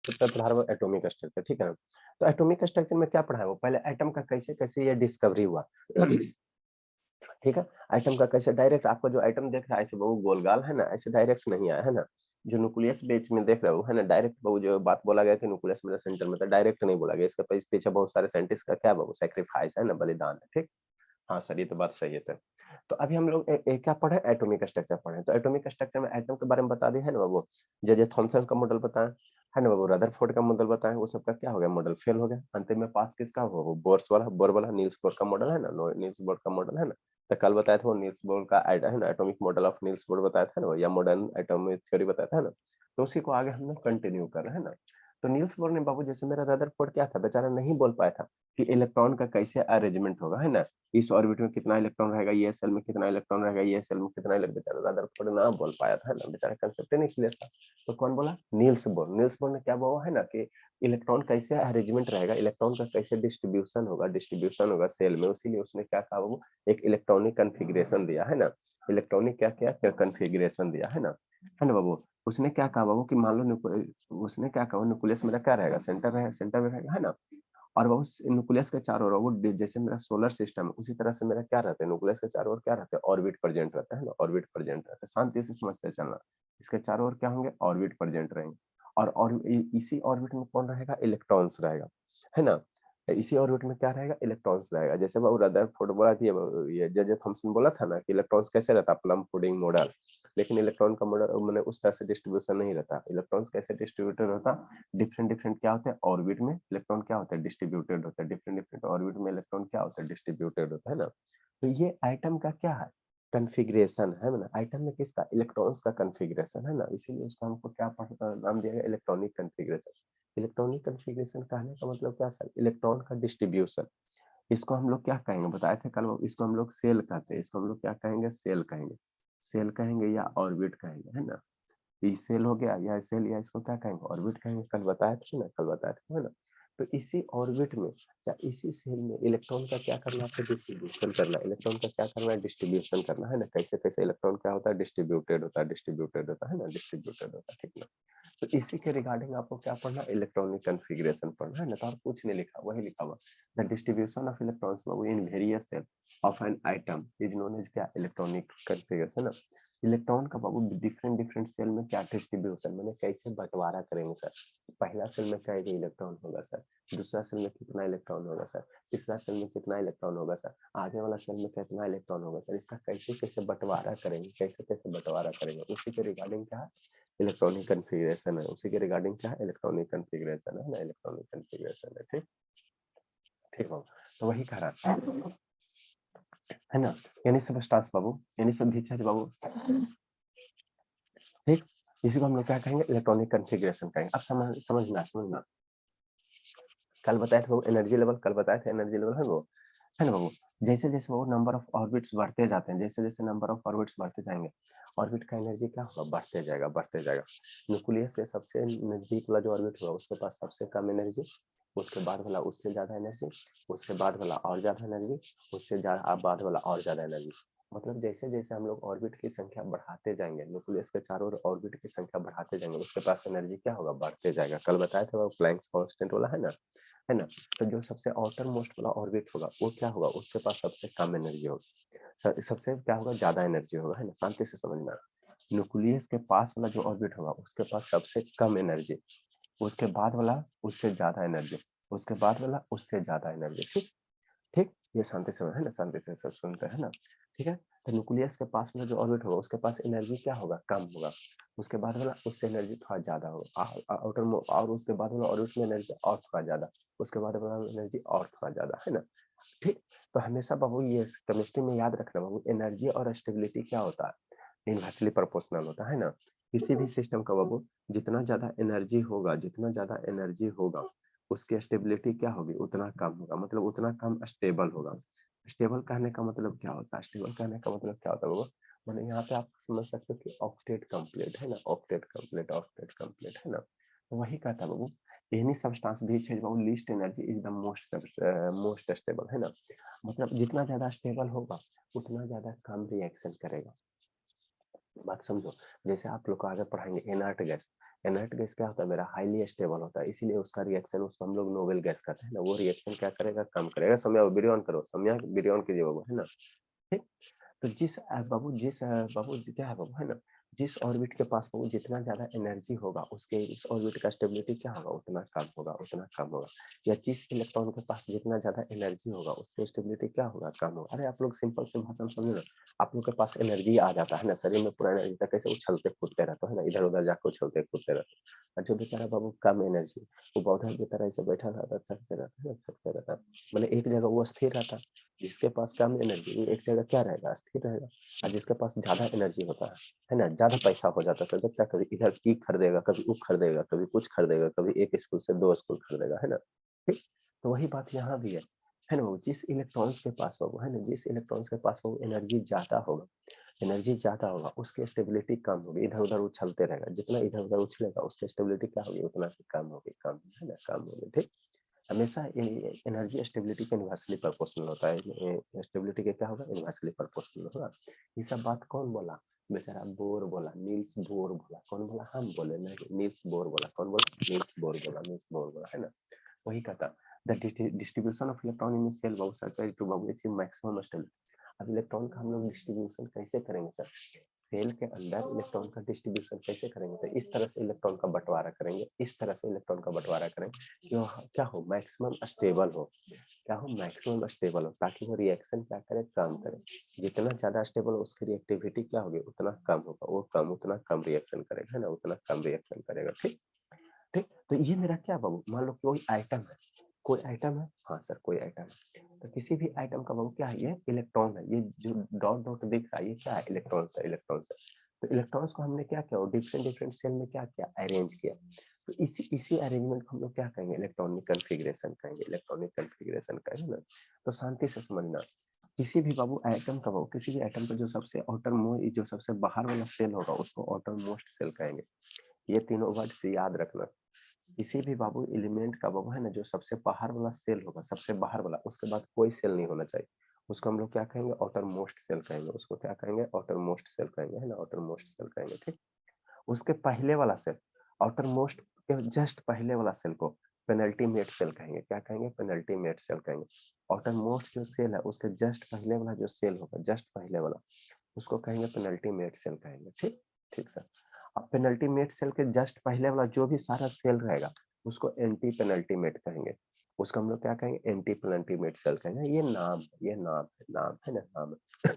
तो पढ़ा रहा हूँ एटॉमिक स्ट्रक्चर, ठीक है ना। तो एटॉमिक स्ट्रक्चर में क्या पढ़ा है वो, पहले एटम का कैसे कैसे ये डिस्कवरी हुआ। ठीक है, आइटम का कैसे डायरेक्ट आपका जो आइटम देख रहा है ऐसे वो गोलगाल है ना, ऐसे डायरेक्ट नहीं आया है ना। जो न्यूक्लियस बेच में देख रहे हो है ना, डायरेक्ट वो जो बात बोला गया कि न्यूक्लियस मेरा सेंटर में था, डायरेक्ट नहीं बोला गया। इसके पीछे बहुत सारे साइंटिस्ट का क्या वो सेक्रीफाइस है ना, बलिदान है, ठीक। हाँ सर, ये तो बात सही है सर। तो अभी हम लोग क्या पढ़े, एटॉमिक स्ट्रक्चर पढ़े। तो एटॉमिक स्ट्रक्चर में एटम के बारे में बता दिया है ना बाबू। जे थॉमसन का मॉडल बताया है ना बाबू, रदरफोर्ड का मॉडल बताया, वो सबका क्या हो गया, मॉडल फेल हो गया। अंतिम में पास किसका हुआ, वो बोर वाला नील्स बोर का मॉडल है ना, नील्स बोर का मॉडल है ना। तो कल बताया था वो नील्स बोर का है ना, atomic model of Niels Bohr बताया था ना, या मॉडर्न एटॉमिक थ्योरी बताया था ना। तो उसी को आगे हम लोग कंटिन्यू कर रहे हैं ना। तो नील्स बोर ने बाबू, जैसे मेरा रदरफोर्ड क्या था, बेचारा नहीं बोल पाया था कि इलेक्ट्रॉन का कैसे अरेंजमेंट होगा है ना। इस ऑर्बिट में कितना इलेक्ट्रॉन रहेगा, ये सेल में कितना इलेक्ट्रॉन रहेगा, ये सेल में कितना इलेक्ट्रॉन, बेचारा रदरफोर्ड ना बोल पाया था ना, बेचारा कंसेप्ट ही नहीं क्लियर था। तो कौन बोला, नील्स बोर। नील्स बोर ने क्या बोला है ना कि इलेक्ट्रॉन कैसे अरेंजमेंट रहेगा, इलेक्ट्रॉन का कैसे डिस्ट्रीब्यूशन होगा सेल में। उसीलिए उसने क्या कहा, वो एक इलेक्ट्रॉनिक कन्फिग्रेशन दिया है ना। इलेक्ट्रॉनिक क्या क्या कन्फिग्रेशन दिया है ना बाबू। उसने क्या कहा बाबू कि मान लो उसने क्या कहा, न्यूक्लियस मेरा क्या रहेगा, सेंटर में रहेगा है ना। और वो न्यूक्लियस के चारों ओर वो जैसे मेरा सोलर सिस्टम है, उसी तरह से मेरा क्या रहता है, न्यूक्लियस के चारों ओर क्या रहता है, ऑर्बिट प्रेजेंट रहता है ना, ऑर्बिट प्रेजेंट रहता है। शांति से समझते चलना, इसके चारों ओर क्या होंगे, ऑर्बिट प्रेजेंट रहेंगे। और इसी ऑर्बिट में कौन रहेगा, इलेक्ट्रॉन्स रहेगा है ना। इसी ऑर्बिट में क्या रहेगा, इलेक्ट्रॉन्स रहेगा। जैसे वो रदरफोर्ड बोला थी, ये जे थॉमसन बोला था ना कि इलेक्ट्रॉन्स कैसे रहता है, प्लम पुडिंग मॉडल। लेकिन इलेक्ट्रॉन का मॉडल मैंने उस तरह से डिस्ट्रीब्यूशन नहीं रहता। इलेक्ट्रॉन्स कैसे डिस्ट्रीब्यूटेड होता, डिफरेंट डिफरेंट क्या होते हैं ऑर्बिट में, इलेक्ट्रॉन क्या होता है, डिस्ट्रीब्यूटेड होता है। डिफरेंट डिफरेंट ऑर्बिट में इलेक्ट्रॉन क्या होता है, डिस्ट्रीब्यूटेड होता है ना। तो ये आइटम का क्या है, कन्फिग्रेशन है ना। आइटम में किसका, इलेक्ट्रॉन्स का कन्फिग्रेशन है ना, इसीलिए उसको हमको क्या नाम दिया गया, इलेक्ट्रॉनिक कन्फिग्रेशन। इलेक्ट्रॉनिक कन्फिग्रेशन कहने का मतलब क्या सर, इलेक्ट्रॉन का डिस्ट्रीब्यूशन। इसको हम लोग क्या कहेंगे, बताए थे कल, इसको हम लोग सेल कहते हैं। इसको हम लोग क्या कहेंगे, सेल कहेंगे। सेल कहेंगे या ऑर्बिट कहेंगे है ना। ये सेल हो गया या सेल, या इसको क्या कहेंगे, ऑर्बिट कहेंगे। कल बताया था ना, कल बताया था है ना। तो इसी ऑर्बिट में या इसी सेल में इलेक्ट्रॉन का क्या करना है, डिस्ट्रीब्यूशन करना। इलेक्ट्रॉन का क्या करना है, डिस्ट्रीब्यूशन करना है ना। कैसे कैसे इलेक्ट्रॉन क्या होता है, डिस्ट्रीब्यूटेड होता है ना, डिस्ट्रीब्यूटेड होता है, ठीक ना। तो इसी के रिगार्डिंग आपको क्या पढ़ना, इलेक्ट्रॉनिक कन्फिग्रेशन पढ़ना है ना। तो और कुछ नहीं लिखा, वही लिखा हुआ, the distribution of electrons in various shell of an atom is known as क्या, इलेक्ट्रॉनिक कन्फिग्रेशन। इलेक्ट्रॉन का बाबू डिफरेंट डिफरेंट सेल में क्या डिस्ट्रीब्यूशन, मैंने कैसे बंटवारा करेंगे सर। पहला सेल में क्या इलेक्ट्रॉन होगा सर, दूसरा सेल में कितना इलेक्ट्रॉन होगा सर, तीसरा सेल में कितना इलेक्ट्रॉन होगा सर, आगे वाला सेल में कितना इलेक्ट्रॉन होगा सर। इसका कैसे कैसे बंटवारा करेंगे, कैसे कैसे बंटवारा करेंगे, उसी के रिगार्डिंग क्या है, इलेक्ट्रॉनिक कन्फिग्रेशन है। उसी के रिगार्डिंग क्या है, इलेक्ट्रॉनिक कन्फिग्रेशन है ना, इलेक्ट्रॉनिक कन्फिग्रेशन है, ठीक। ठीक बाबू, तो वही कह रहा है ना। यानी सब स्टार्स बाबू, यानी सब भी बाबू, ठीक। इसी को हम लोग क्या कहेंगे, इलेक्ट्रॉनिक कन्फिग्रेशन कहेंगे। अब समझना कल बताया था वो एनर्जी लेवल, कल बताया था एनर्जी लेवल है ना बाबू। जैसे जैसे वो नंबर ऑफ ऑर्बिट्स बढ़ते जाते हैं, जैसे जैसे नंबर ऑफ ऑर्बिट्स बढ़ते जाएंगे, ऑर्बिट का एनर्जी क्या होगा, बढ़ते जाएगा बढ़ते जाएगा। न्यूक्लियस से सबसे नजदीक वाला जो ऑर्बिट होगा उसके पास सबसे कम एनर्जी, उसके बाद वाला उससे ज्यादा एनर्जी, उससे बाद वाला और ज्यादा एनर्जी, उससे बाद वाला और ज्यादा एनर्जी। मतलब जैसे जैसे हम लोग ऑर्बिट की संख्या बढ़ाते जाएंगे, न्यूक्लियस के चारों ओर ऑर्बिट की संख्या बढ़ाते जाएंगे, उसके पास एनर्जी क्या होगा, बढ़ते जाएगा। कल बताया था वो प्लैंक्स कांस्टेंट वाला है ना। तो जो सबसे आउटर मोस्ट वाला ऑर्बिट होगा वो क्या होगा, उसके पास सबसे कम एनर्जी होगा, सबसे क्या होगा, ज्यादा एनर्जी होगा है ना। शांति से समझना, न्यूक्लियस के पास वाला जो ऑर्बिट होगा उसके पास सबसे कम एनर्जी, उसके बाद वाला उससे ज्यादा एनर्जी, उसके बाद वाला उससे ज्यादा एनर्जी, ठीक। ठीक, ये शांति से है ना, शांति से सब सुनते हैं ना, ठीक है। तो न्यूक्लियस के पास में जो ऑर्बिट होगा उसके पास एनर्जी क्या होगा, कम होगा, उसके बाद वाला उससे एनर्जी थोड़ा ज्यादा होगा, आउटर और उसके बाद वाला ऑर्बिट में एनर्जी और थोड़ा ज्यादा, उसके बाद वाला एनर्जी और थोड़ा ज्यादा है ना, ठीक। तो हमेशा बाबू ये केमिस्ट्री में याद रखना बाबू, एनर्जी और स्टेबिलिटी क्या होता है, इनवर्सली प्रोपोर्शनल होता है ना। किसी भी सिस्टम का बाबू जितना ज्यादा एनर्जी होगा, जितना ज्यादा एनर्जी होगा उसकी स्टेबिलिटी क्या होगी, उतना कम होगा, मतलब उतना कम स्टेबल होगा। स्टेबल कहने का मतलब क्या होता है, स्टेबल कहने का मतलब क्या होता है बाबू, मैंने यहाँ पे आप समझ सकते हो कि ऑक्टेट कंप्लीट है ना, ऑक्टेट कंप्लीट है ना। तो वही कहता है बाबू, एनी सब्सटेंस बीच है बाबू, least energy is the most stable है ना। मतलब जितना ज्यादा स्टेबल होगा उतना ज्यादा कम रिएक्शन करेगा। बात समझो, जैसे आप लोग को आगे पढ़ाएंगे इनर्ट गैस, इनर्ट गैस क्या होता है मेरा, हाईली स्टेबल होता है, इसीलिए उसका रिएक्शन, उसको हम लोग नोबेल गैस कहते हैं ना, वो रिएक्शन क्या करेगा, कम करेगा। सौम्या वीडियो ऑन करो, सौम्या वीडियो ऑन कीजिए बाबू, है ना। ठीक। तो बाबू क्या है बाबू, है ना, जिस ऑर्बिट के पास बाबू जितना ज्यादा एनर्जी होगा उसके उस ऑर्बिट का स्टेबिलिटी क्या होगा, उतना कम होगा, उतना कम होगा। या जिस इलेक्ट्रॉन के पास जितना ज्यादा एनर्जी होगा उसकी स्टेबिलिटी क्या होगा, कम होगा। अरे आप लोग सिंपल से भाषा में समझो ना, आप लोग के पास एनर्जी आ जाता है ना, शरीर में पूरा एनर्जी तक कैसे उछलते कूदते रहते है ना, इधर उधर जाकर उछलते कूदते रहते। और जो बेचारा बाबू कम एनर्जी, वो पौधा की तरह ऐसे बैठा रहता, थकते रहता है, थकते रहता, मतलब एक जगह वो स्थिर रहता। जिसके पास कम एनर्जी वो एक जगह क्या रहेगा, स्थिर रहेगा। और जिसके पास ज्यादा एनर्जी होता है ना, ज्यादा पैसा हो जाता है, तो देखता है कभी इधर ई खरीदेगा, कभी वो खरीदेगा, कभी कुछ खरीदेगा, कभी एक स्कूल से दो स्कूल खरीदेगा, है ना। ठीक। तो वही बात यहाँ भी है ना। वो जिस इलेक्ट्रॉन्स के पास वो है ना, जिस इलेक्ट्रॉन्स के पास वो एनर्जी ज्यादा होगा, एनर्जी ज्यादा होगा, उसकी स्टेबिलिटी कम होगी, इधर उधर उछलते रहेगा, जितना इधर उधर उछलेगा उसकी स्टेबिलिटी क्या होगी, उतना ही कम होगी, कम, है ना, कम होगी। ठीक। हमेशा एनर्जी स्टेबिलिटी के इनवर्सली प्रोपोर्शनल होता है, स्टेबिलिटी के क्या होगा, इनवर्सली प्रोपोर्शनल होगा। ये सब बात कौन बोला, बेचारा बोर बोला, नील्स बोर बोला। कौन बोला, हम बोले नहीं, नील्स बोर बोला। कौन बोला, नील्स बोर बोला, नील्स बोर बोला, है ना। वही कहता, the distribution of electron in shell बाबू सच टू बाबू अचीव मैक्सिमम स्टेबिलिटी। अब इलेक्ट्रॉन का हम लोग डिस्ट्रीब्यूशन कैसे करेंगे सर, सेल के अंदर इलेक्ट्रॉन का डिस्ट्रीब्यूशन कैसे करेंगे, तो इस तरह से इलेक्ट्रॉन का बंटवारा करेंगे, इस तरह से इलेक्ट्रॉन का बंटवारा करेंगे कि वो क्या हो, मैक्सिमम स्टेबल हो, क्या हो, मैक्सिमम स्टेबल हो, ताकि वो रिएक्शन क्या करे, काम करे। जितना ज्यादा स्टेबल हो उसकी रिएक्टिविटी क्या होगी, उतना कम होगा, वो कम, उतना कम रिएक्शन करेगा, है ना, उतना कम रिएक्शन करेगा। ठीक। ठीक। तो ये मेरा क्या बाबू, मान लो कोई आइटम है, कोई आइटम है, हाँ सर कोई आइटम है, तो किसी भी आइटम का बाबू क्या है, ये इलेक्ट्रॉन है, ये जो डॉट डॉट दिख रहा है ये क्या है, इलेक्ट्रॉन्स है, इलेक्ट्रॉन्स है। तो इलेक्ट्रॉन्स को हमने क्या किया, डिफरेंट डिफरेंट सेल में क्या किया, अरेंज किया। तो इसी इसी अरेंजमेंट को हम लोग क्या कहेंगे, इलेक्ट्रॉनिक कन्फिग्रेशन कहेंगे, इलेक्ट्रॉनिक कन्फिग्रेशन कहेंगे ना। तो शांति से समझना, किसी भी बाबू आइटम का बाबू, किसी भी आइटम का जो सबसे आउटर मोस्ट, जो सबसे बाहर वाला सेल होगा उसको आउटर मोस्ट सेल कहेंगे। ये तीनों वर्ड से याद रखना। किसी भी बाबू एलिमेंट का बाबू है ना, जो सबसे बाहर वाला सेल होगा, सबसे बाहर वाला, उसके बाद कोई सेल नहीं होना चाहिए, उसको हम लोग क्या कहेंगे, आउटर मोस्ट सेल कहेंगे, उसको क्या कहेंगे, आउटर मोस्ट सेल कहेंगे, है ना, आउटर मोस्ट सेल कहेंगे। ठीक। उसके पहले वाला सेल, आउटर मोस्ट के जस्ट पहले वाला सेल को पेनल्टीमेट सेल कहेंगे। क्या कहेंगे, पेनल्टीमेट सेल कहेंगे। आउटर मोस्ट जो सेल है उसके जस्ट पहले वाला जो सेल होगा, जस्ट पहले वाला, उसको कहेंगे पेनल्टीमेट सेल कहेंगे। ठीक। ठीक सर। अब पेनल्टीमेट सेल के जस्ट पहले वाला जो भी सारा सेल रहेगा उसको एंटी पेनल्टीमेट कहेंगे। उसको हम लोग क्या कहेंगे, एंटी पेनल्टीमेट सेल कहेंगे। ये नाम है, ये नाम है, नाम है ना, नाम है।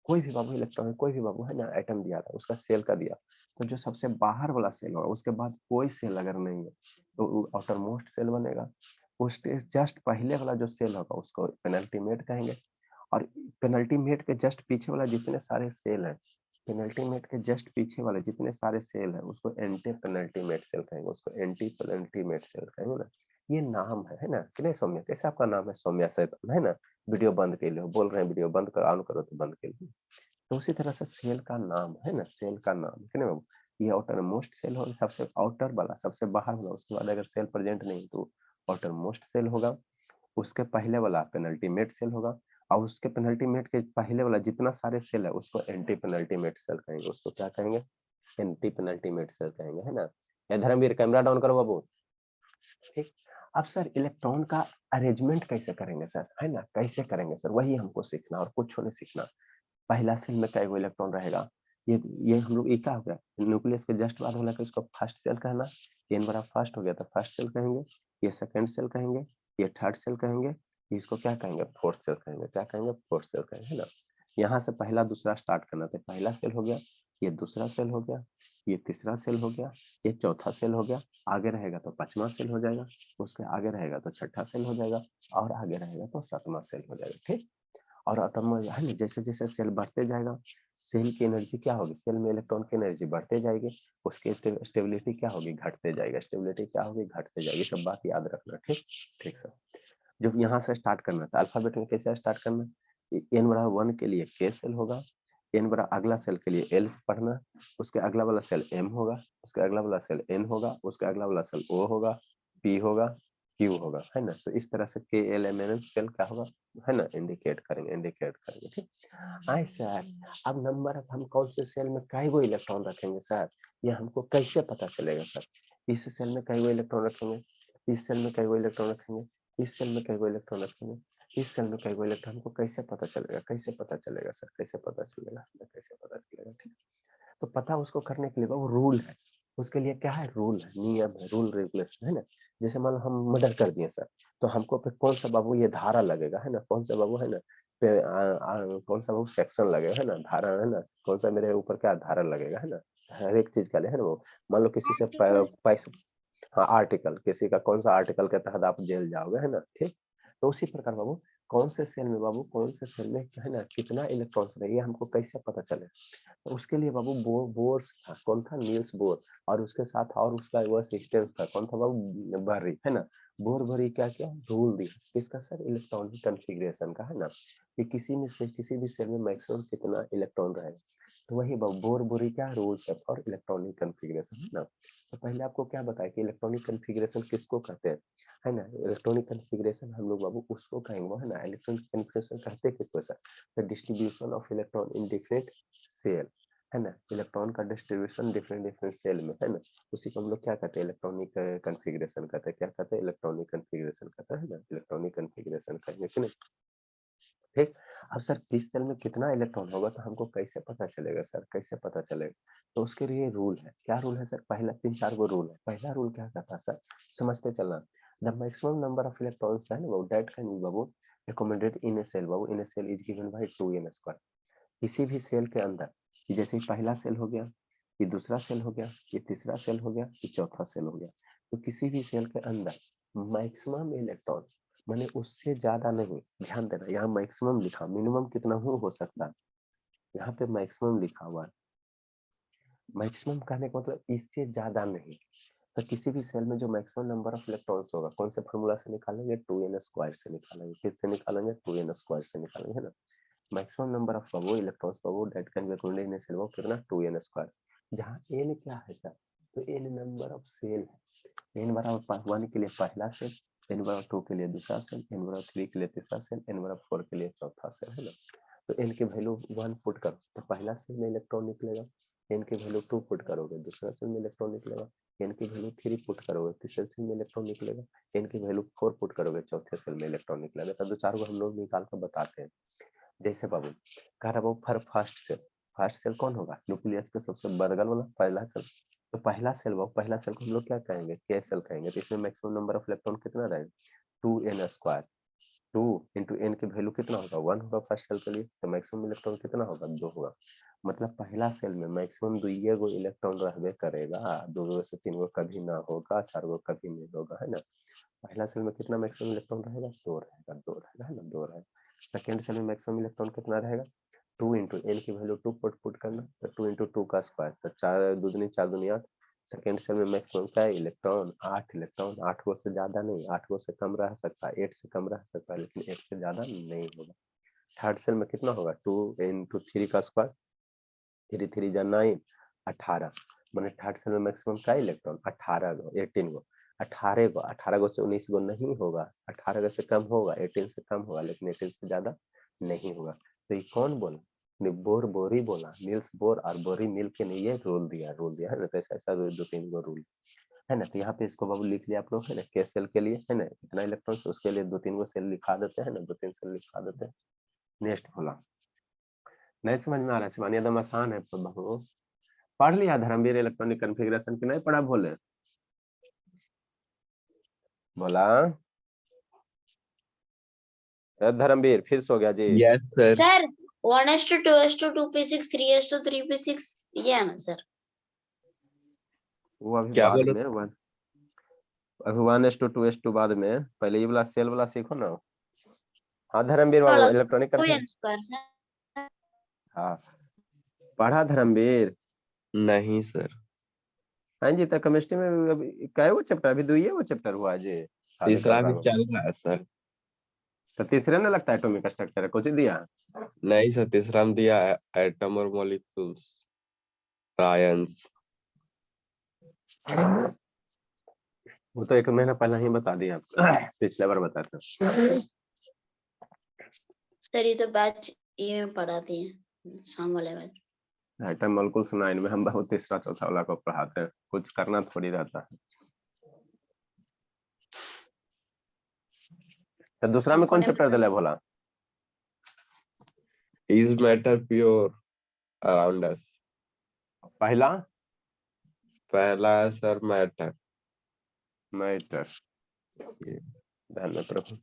कोई भी बाबू इलेक्ट्रॉन, कोई भी बाबू है ना, एटम दिया था उसका सेल का दिया, तो जो सबसे बाहर वाला सेल होगा उसके बाद कोई सेल अगर नहीं है तो आउटर मोस्ट सेल बनेगा। उस जस्ट पहले वाला जो सेल होगा उसको पेनल्टीमेट कहेंगे। और पेनल्टीमेट के जस्ट पीछे वाला जितने सारे सेल हैं, पेनल्टीमेट के जस्ट पीछे वाले जितने सारे सेल हैं उसको एंटी पेनल्टीमेट सेल कहेंगे, उसको एंटी पेनल्टीमेट सेल कहेंगे ना। ये नाम है ना, कि नहीं सौम्या, कैसे आपका नाम है, सौम्या सैतन, है ना। वीडियो बंद कर लो, बोल रहे हैं वीडियो बंद कर, ऑन करो तो बंद कर लो। तो उसी तरह से सेल का नाम है ना, सेल का नाम, है ना बाबू। ये आउटर मोस्ट सेल होगा, सबसे आउटर वाला, सबसे बाहर वाला, उसके बाद अगर सेल प्रेजेंट नहीं तो आउटर मोस्ट सेल होगा। उसके पहले वाला पेनल्टीमेट सेल होगा, और उसके पेनल्टीमेट के पहले वाला जितना सारे सेल है उसको एंटी पेनल्टीमेट सेल कहेंगे, उसको क्या कहेंगे, एंटी पेनल्टीमेट सेल कहेंगे, है ना। ये धर्मवीर कैमरा डाउन करो बाबू। ठीक। अब सर इलेक्ट्रॉन का अरेंजमेंट कैसे करेंगे सर, है ना, कैसे करेंगे सर, वही हमको सीखना और कुछ नहीं सीखना। पहला सेल में कई इलेक्ट्रॉन रहेगा, ये हम लोग, ये क्या हो गया, न्यूक्लियस के जस्ट बाद वाला का इसको फर्स्ट सेल कहना। चेन बड़ा फास्ट हो गया तो फर्स्ट सेल कहेंगे, ये सेकंड सेल कहेंगे, ये थर्ड सेल कहेंगे, इसको क्या कहेंगे, फोर्थ सेल कहेंगे। क्या कहेंगे, फोर्थ सेल कहेंगे, है ना। यहाँ से पहला दूसरा स्टार्ट करना था, पहला सेल हो गया, ये दूसरा सेल हो गया, ये तीसरा सेल हो गया, ये चौथा सेल हो गया, आगे रहेगा तो पांचवा सेल हो जाएगा, उसके आगे रहेगा तो छठा सेल हो जाएगा, और आगे रहेगा तो सातवां सेल हो जाएगा। ठीक। और एटम है ना, जैसे जैसे सेल बढ़ते जाएगा, सेल की एनर्जी क्या होगी, सेल में इलेक्ट्रॉन की एनर्जी बढ़ते जाएगी, उसकी स्टेबिलिटी क्या होगी, घटते जाएगा, स्टेबिलिटी क्या होगी, घटते जाएगी। सब बात याद रखना। ठीक। ठीक सर। जब यहाँ से स्टार्ट करना था अल्फाबेट में, कैसे स्टार्ट करना, एन बड़ा वन के लिए के सेल होगा, एन बड़ा अगला सेल के लिए एल पढ़ना, उसके अगला वाला सेल एम होगा, उसके अगला वाला सेल एन होगा, उसके अगला वाला सेल ओ होगा, पी होगा, क्यू होगा, है ना। तो इस तरह से KLMNN सेल क्या होगा, है ना, इंडिकेट करेंगे। ठीक। आए सर, अब नंबर ऑफ हम कौन से सेल में कई गो इलेक्ट्रॉन रखेंगे सर, ये हमको कैसे पता चलेगा सर। इस सेल में कई गो इलेक्ट्रॉन रखेंगे, इस सेल में कई गो इलेक्ट्रॉन रखेंगे, इस सेल में कई गो इलेक्ट्रॉन रखेंगे, इस सेल में कई गो इलेक्ट्रॉन, हमको कैसे पता चलेगा सर, कैसे पता चलेगा। ठीक। तो पता उसको करने के लिए वो रूल है, उसके लिए क्या है, रूल है, नियम है, रूल रेगुलेशन, है ना। जैसे मान लो हम मर्डर कर दिए सर, तो हमको पे कौन सा बाबू ये धारा लगेगा, है ना, कौन सा बाबू, है ना, पे कौन सा बाबू सेक्शन लगेगा, है ना, धारा, है ना, कौन सा मेरे ऊपर क्या धारा लगेगा, है ना, हर एक चीज का है ना। वो मान लो किसी से पैसा, हाँ आर्टिकल, किसी का कौन सा आर्टिकल के तहत आप जेल जाओगे, है ना। ठीक। तो उसी प्रकार बाबू कौन से सेल में बाबू, कौन से सेल में, है ना, कितना इलेक्ट्रॉन्स रहेगा, हमको कैसे पता चले। तो उसके लिए बाबू बोर था, कौन था, नील्स बोर, और उसके साथ और उसका वो असिस्टेंट था, कौन था बाबू, बर्री, है ना। बर्री क्या क्या रूल दिया किसका सर, इलेक्ट्रॉनिक कन्फिग्रेशन का, है ना, कि किसी में से किसी भी सेल में मैक्सिमम कितना इलेक्ट्रॉन रहेगा। तो वही बाबू बोरी क्या रूल्स है और इलेक्ट्रॉनिक कन्फिग्रेशन, है ना। तो पहले आपको क्या बताया कि इलेक्ट्रॉनिक कन्फिग्रेशन किसको कहते हैं, है ना। इलेक्ट्रॉनिक कन्फिग्रेशन हम लोग बाबू उसको कहेंगे, है ना। इलेक्ट्रॉनिक कन्फिग्रेशन कहते हैं किसको sir, the distribution of electron in different shell, है ना। इलेक्ट्रॉन का डिस्ट्रीब्यूशन डिफरेंट सेल में, है ना। उसी को हम लोग क्या कहते हैं, इलेक्ट्रॉनिक कन्फिग्रेशन कहते हैं। क्या कहते हैं, इलेक्ट्रॉनिक कन्फिग्रेशन कहते हैं ना, इलेक्ट्रॉनिक कन्फिग्रेशन कहेंगे कि नहीं। ठीक। अब सर किस सेल में कितना इलेक्ट्रॉन होगा तो हमको कैसे पता चलेगा सर, कैसे पता चलेगा। तो उसके लिए रूल है, क्या रूल है सर, पहला 3-4 गो रूल है। पहला रूल क्या कहता है सर, समझते चलना। The maximum number of electrons है ना दैट कैन बी बाबू accommodated in a cell, बाबू in a shell is given by 2n square. किसी भी सेल के अंदर, जैसे पहला सेल हो गया, ये दूसरा सेल हो गया, ये तीसरा सेल हो गया, ये चौथा सेल हो गया। तो किसी भी सेल के अंदर मैक्सिमम इलेक्ट्रॉन, माने उससे ज्यादा नहीं, ध्यान देना यहाँ मैक्सिमम लिखा, मिनिमम कितना हो सकता है, यहाँ पे मैक्सिमम लिखा हुआ है। मैक्सिमम कहने का मतलब इससे ज्यादा नहीं। तो किसी भी सेल में जो मैक्सिमम नंबर ऑफ इलेक्ट्रॉन्स होगा, कौन से फॉर्मूला से निकालेंगे, 2n स्क्वायर से निकालेंगे। किससे निकालेंगे, 2n स्क्वायर से निकालेंगे, है ना। मैक्सिमम नंबर ऑफ बाबू इलेक्ट्रॉन्स बाबू that can be accommodated in a shell, वो कितना, 2n स्क्वायर। जहाँ n क्या है सर, तो n नंबर ऑफ सेल है। n बराबर 1 के लिए पहला सेल, n बराबर 2 के लिए दूसरा सेल, n बराबर 3 के लिए तीसरा सेल, n बराबर 4 के लिए चौथा सेल, है ना। तो n की वैल्यू 1 पुट करो तो पहला सेल में इलेक्ट्रॉन निकलेगा, n की वैल्यू 2 पुट करोगे दूसरा सेल में इलेक्ट्रॉन निकलेगा, n की वैल्यू 3 पुट करोगे तीसरे सेल में इलेक्ट्रॉन निकलेगा, n की वैल्यू 4 पुट करोगे चौथे सेल में इलेक्ट्रॉन निकलेगा। तो दो चार को हम लोग निकाल कर बताते हैं। जैसे बाबू कह रहा बाबू फर फर्स्ट सेल कौन होगा, न्यूक्लियस के सबसे बगल वाला पहला सेल। तो पहला सेल बाबू, पहला सेल को हम लोग क्या कहेंगे, के सेल कहेंगे। तो इसमें मैक्सिमम नंबर ऑफ इलेक्ट्रॉन कितना रहेगा, 2n स्क्वायर। 2 इंटू एन की वैल्यू कितना होगा, 1 होगा फर्स्ट सेल के लिए। तो मैक्सिमम इलेक्ट्रॉन कितना होगा, 2 होगा। मतलब पहला सेल में मैक्सिमम 2 गो इलेक्ट्रॉन रहबे करेगा, 2 गो से 3 गो कभी ना होगा, 4 गो कभी नहीं होगा, है ना। पहला सेल में कितना मैक्सिमम इलेक्ट्रॉन रहेगा, 2 रहेगा, 2 रहेगा, है ना, 2 रहेगा। सेकेंड सेल में मैक्सिमम इलेक्ट्रॉन कितना रहेगा, 2 इंटू एन की वैल्यू 2 पुट करना, तो 2 इंटू 2 का स्क्वायर, तो 4 दूनी 4 दूनी 8। सेकेंड सेल में मैक्सिमम क्या है, इलेक्ट्रॉन 8 इलेक्ट्रॉन, 8 गो से ज्यादा नहीं, 8 गो से कम रह सकता है, 8 से कम रह सकता है, लेकिन 8 से ज्यादा नहीं होगा। थर्ड सेल में कितना होगा, 2 इंटू 3 का स्क्वायर, 3 3 जा 9, 18। मैंने थर्ड सेल में मैक्सिमम क्या इलेक्ट्रॉन, 18 गो, 18 गो। 18 गो से 19 गो नहीं होगा, 18 गो से कम होगा, 18 से कम होगा, लेकिन 18 से ज्यादा नहीं होगा। तो ये कौन बोला, बोरी बोला, नील्स बोर और बोरी मिल के ने ये रूल दिया है ना। तो ऐसा 2-3 गो रूल है ना। तो यहाँ पे इसको बाबू लिख लिया आप लोग, है ना, के सेल के लिए, है ना, इतना इलेक्ट्रॉन, उसके लिए 2-3 गो सेल लिखा देते हैं ना, 2-3 सेल लिखा देते हैं। नेक्स्ट बोला, नहीं समझ में आ रहा है, सिवानी एकदम आसान है बाबू। पढ़ लिया धर्मवीर इलेक्ट्रॉनिक कॉन्फ़िगरेशन की नहीं पढ़ा, बोले बोला धर्मवीर फिर सो गया जी। Yes sir. Sir 1:2 2:2 2p6 3:2 3p6 ये है ना सर। वो अभी क्या बाद बोलो? में अभी 1:2 बाद में, पहले ये वाला सेल वाला सीखो ना। हाँ धर्मवीर बाबू, इलेक्ट्रॉनिक 2n स्क्वायर सर। हाँ पढ़ा धर्मवीर। नहीं सर, हाँ जी, तो केमिस्ट्री में अभी क्या वो चैप्टर, अभी 2 वो चैप्टर हुआ जी, हाल कर तीसरा रहा भी हूँ। चल रहा है सर। तो तीसरे में लगता है एटॉमिक स्ट्रक्चर है, कुछ दिया। नहीं सर, तीसरा में दिया एटम और मॉलिक्यूल्स, आयंस। वो तो 1 महीना पहले ही बता दिया आपको पिछले बार बताया था। सर ये तो बैच ए में पढ़ाते हैं, शाम वाले बैच। आइटम मॉलिक्यूल्स 9 में हम बहुत तीसरा चौथा वाला को पढ़ाते हैं, कुछ करना थोड़ी रहता है। तो दूसरा में आपको कौन नहीं चैप्टर दिला भोला? Is matter pure around us? पहला पहला है सर मैटर। मैटर, ध्यान में प्रभु।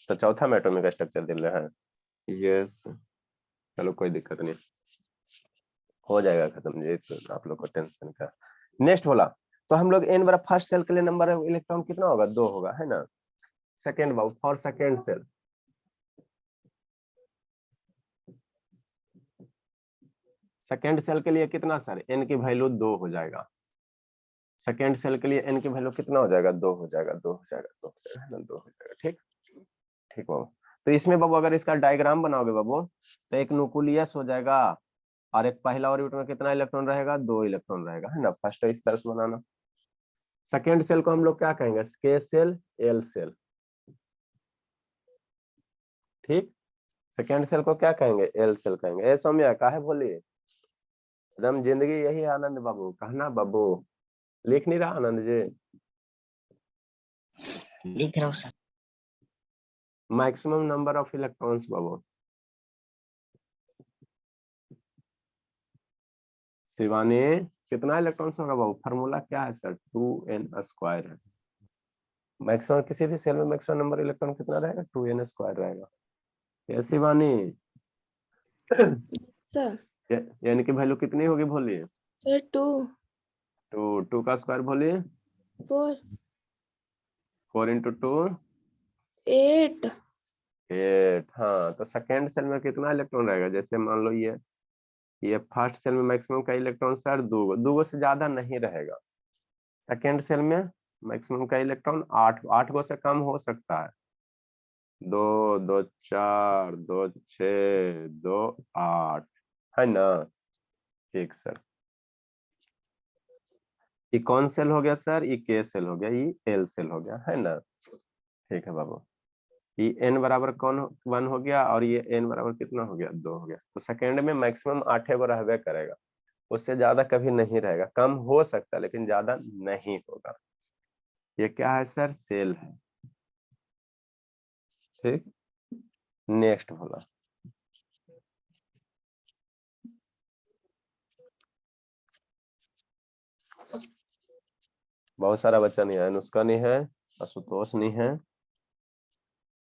तो चौथा में एटॉमिक स्ट्रक्चर दिल रहे हैं। यस। चलो कोई दिक्कत नहीं, हो जाएगा खत्म जी, तो आप लोग को टेंशन का। नेक्स्ट बोला, तो हम लोग एन बराबर फर्स्ट सेल के लिए नंबर ऑफ इलेक्ट्रॉन कितना होगा? 2 होगा, है ना। सेकेंड बाबू for second shell, second shell के लिए कितना सर? एन की वैल्यू 2 हो जाएगा। सेकेंड सेल के लिए एन की वैल्यू कितना हो जाएगा? 2 हो जाएगा, 2 हो जाएगा, 2 हो जाएगा, 2 हो जाएगा। ठीक ठीक बाबू। तो इसमें बाबू अगर इसका डायग्राम बनाओगे बाबू, तो एक न्यूक्लियस हो जाएगा और एक पहला ऑर्बिटल में कितना इलेक्ट्रॉन रहेगा? 2 इलेक्ट्रॉन रहेगा, है ना। फर्स्ट इस तरह से बनाना। सेकेंड सेल को हम लोग क्या कहेंगे? के सेल, एल सेल। ठीक, सेकेंड सेल को क्या कहेंगे? एल सेल कहेंगे। ए सौम्या काहे बोली? एकदम जिंदगी यही है आनंद बाबू, कहना बाबू। लिख नहीं रहा आनंद जी? लिख रहा हूँ sir. Maximum number of electrons बाबू। शिवानी कितना इलेक्ट्रॉन्स होगा बाबू? फार्मूला क्या है सर? 2n स्क्वायर है। मैक्सिमम किसी भी सेल में मैक्सिमम नंबर इलेक्ट्रॉन कितना रहेगा? 2n स्क्वायर रहेगा। ये शिवानी सर यानी कि वैल्यू कितनी होगी बोलिए? सर 2 2 का स्क्वायर बोलिए। 4 4 × 2 8 8। हाँ, तो सेकेंड सेल में कितना इलेक्ट्रॉन रहेगा? जैसे मान लो ये फर्स्ट सेल में मैक्सिमम का इलेक्ट्रॉन सर 2 से ज्यादा नहीं रहेगा। सेकेंड सेल में मैक्सिमम का इलेक्ट्रॉन 8 गो से कम हो सकता है। 2 2 4 2 6 2 8, है ना। ठीक सर, ये कौन सेल हो गया सर? ये के सेल हो गया, ये एल सेल हो गया, है ना। ठीक है बाबू, ये n बराबर कौन 1 हो गया और ये n बराबर कितना हो गया? 2 हो गया। तो सेकेंड में मैक्सिमम 8 गो रहबे करेगा, उससे ज्यादा कभी नहीं रहेगा। कम हो सकता है लेकिन ज्यादा नहीं होगा। ये क्या है सर? सेल है। ठीक, नेक्स्ट बोला, बहुत सारा बच्चा नहीं है। अनुष्का नहीं है, आशुतोष नहीं है,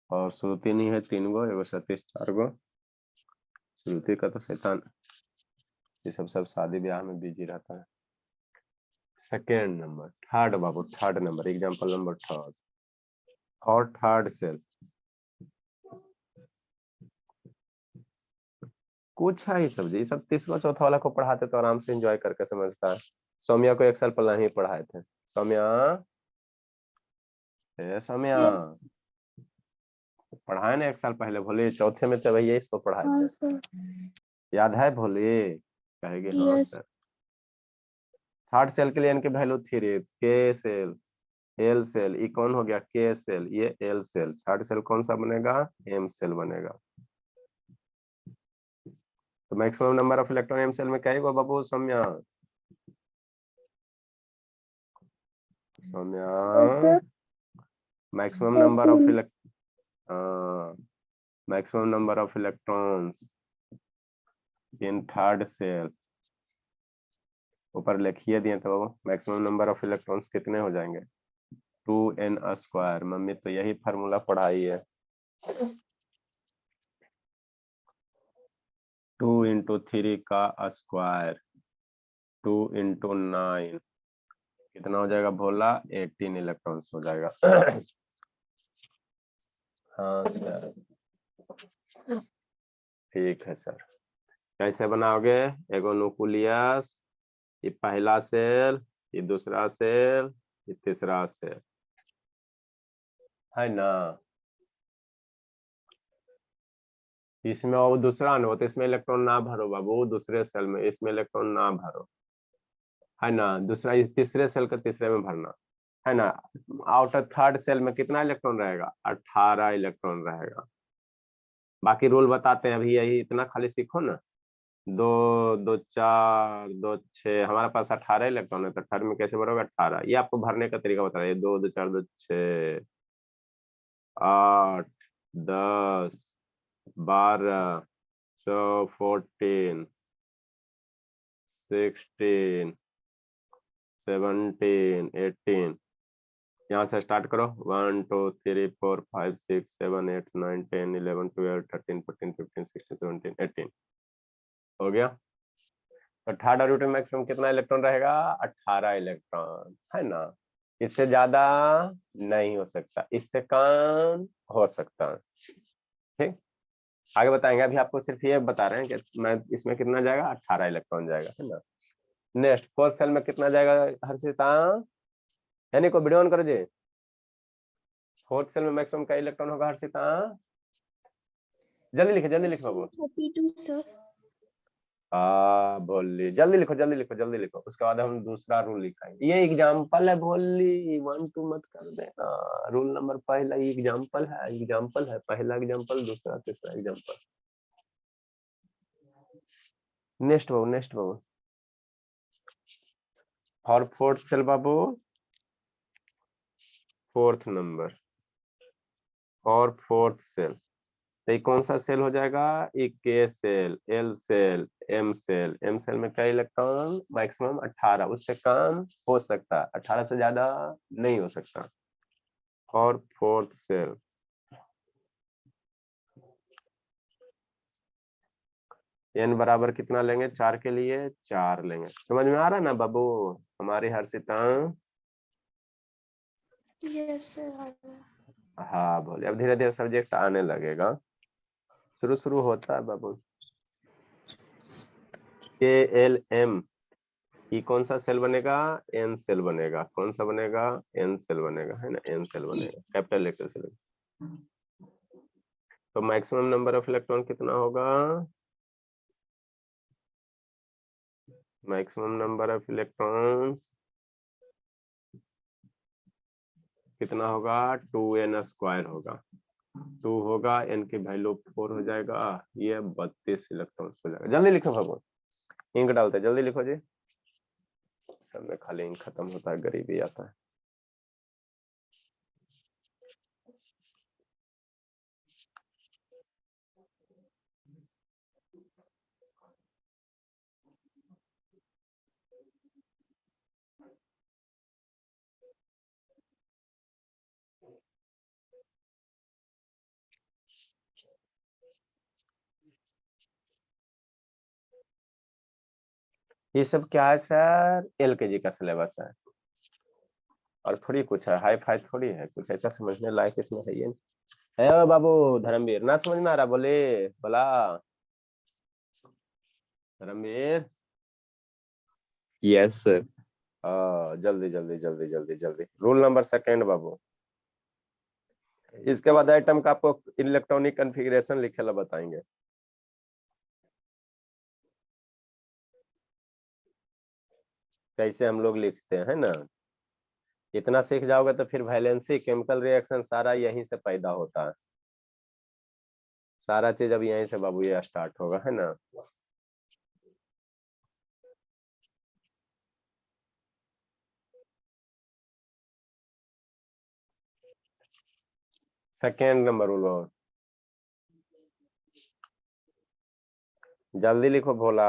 और श्रुति नहीं है। 3 गो, एगो सतीश 4 गो। श्रुति का तो शैतान, ये सब शादी ब्याह में बिजी रहता है। सेकेंड नंबर, थर्ड बाबू, third number, example number third और थर्ड सेल। कुछ है ये सब, ये सब तीसरा चौथा वाला को पढ़ाते तो आराम से एंजॉय करके समझता है। सौम्या को 1 साल पहले ही पढ़ाए थे। सौम्या, सौम्या पढ़ाए ना 1 साल पहले, भोले चौथे में तो भैया इसको पढ़ाए हाँ थे, सर याद है भोले? कहेगी हाँ यस सर। थर्ड सेल के लिए इनकी वैल्यू 3, के सेल, एल सेल। ये कौन हो गया? के सेल, ये एल सेल। थर्ड सेल कौन सा बनेगा? एम सेल बनेगा। तो maximum number of electron M shell में क्या होगा बाबू? Saumya, Saumya, maximum number of maximum number of electrons in third shell. ऊपर लिखिए दिए तो मैक्सिमम नंबर ऑफ इलेक्ट्रॉन्स कितने हो जाएंगे? 2n square. मम्मी तो यही फार्मूला पढ़ाई है। 2 × 3 का स्क्वायर, 2 × 9 कितना हो जाएगा भोला? 18 इलेक्ट्रॉन्स हो जाएगा। हाँ सर, ठीक है सर। कैसे बनाओगे? एगो न्यूक्लियस, ये पहला सेल, ये दूसरा सेल, ये तीसरा सेल, है ना। इसमें और दूसरा ना हो तो इसमें इलेक्ट्रॉन ना भरो बाबू, दूसरे सेल में इसमें इलेक्ट्रॉन ना भरो, है ना। दूसरा तीसरे सेल का तीसरे में भरना। है ना। आउटर थर्ड सेल में कितना इलेक्ट्रॉन रहेगा, 18 इलेक्ट्रॉन रहेगा। बाकी रूल बताते हैं, अभी यही इतना खाली सीखो ना। 2 2 4 2 6, हमारे पास 18 इलेक्ट्रॉन है, तो 18 में कैसे भरोगे, 18। ये आपको भरने का तरीका बता रहा है। 2 2 4 2 6 8 10 12 14 16 17 18। यहाँ से स्टार्ट करो। 1 2 3 4 5 6 7 8 9 10 11 12 13 14 15 16 17 18 हो गया। तो थर्ड ऑर्बिटल में मैक्सिमम कितना इलेक्ट्रॉन रहेगा, 18 इलेक्ट्रॉन, है ना। इससे ज्यादा नहीं हो सकता, इससे कम हो सकता है। ठीक, आगे बताएंगे। अभी आपको सिर्फ ये बता रहे हैं कि मैं इसमें कितना जाएगा, 18 इलेक्ट्रॉन जाएगा, है ना। नेक्स्ट फोर्थ सेल में कितना जाएगा हर्षिता, यानी को वीडियो ऑन करो जी। फोर्थ सेल में मैक्सिमम का इलेक्ट्रॉन होगा हर्षिता, जल्दी लिखो बाबू। 32 सर। भोली जल्दी लिखो जल्दी लिखो जल्दी लिखो। उसके बाद हम दूसरा रूल लिखाएंगे। ये एग्जाम्पल है भोली, 1 2 मत कर देना। रूल नंबर पहला एग्जाम्पल है, पहला एग्जाम्पल, दूसरा तीसरा एग्जाम्पल। नेक्स्ट बाबू और फोर्थ सेल बाबू, फोर्थ नंबर और फोर्थ सेल, तो ये कौन सा सेल हो जाएगा, एक K shell, L shell, M shell. M shell में क्या इलेक्ट्रॉन मैक्सिमम 18, उससे कम हो सकता है, 18 से ज्यादा नहीं हो सकता। और फोर्थ सेल, एन बराबर कितना लेंगे, 4 के लिए 4 लेंगे। समझ में आ रहा है ना बाबू हमारी हर्षिता। Yes sir. हाँ बोले, अब धीरे धीरे सब्जेक्ट आने लगेगा, शुरू होता है बाबू। के एल एम, ये कौन सा सेल बनेगा, एन सेल बनेगा। कौन सा बनेगा, एन सेल बनेगा, है ना, एन सेल बनेगा, कैपिटल लेटर सेल। तो मैक्सिमम नंबर ऑफ इलेक्ट्रॉन कितना होगा, मैक्सिमम नंबर ऑफ इलेक्ट्रॉन्स कितना होगा, 2n² होगा। 2 होगा, n की वैल्यू 4 हो जाएगा, ये 32 इलेक्ट्रॉन्स हो जाएगा। जल्दी लिखो बाबू, इंक डालते हैं, जल्दी लिखो जी। सब में खाली इंक खत्म होता है, गरीबी आता है। ये सब क्या है सर, LKG का सिलेबस है, और थोड़ी कुछ है, हाई फाई थोड़ी है, कुछ ऐसा समझने लायक इसमें है ये। है ओ बाबू धर्मवीर, ना समझ में आ रहा, बोले बोला धर्मवीर। Yes sir. जल्दी जल्दी जल्दी जल्दी जल्दी। रूल नंबर सेकेंड बाबू, इसके बाद आइटम का आपको इलेक्ट्रॉनिक कॉन्फ़िगरेशन लिखे ला बताएंगे। कैसे हम लोग लिखते हैं ना, इतना सीख जाओगे तो फिर वैलेंसी, केमिकल रिएक्शन सारा यहीं से पैदा होता है। सारा चीज अब यहीं से बाबू ये स्टार्ट होगा, है ना। सेकेंड नंबर रूल, जल्दी लिखो भोला।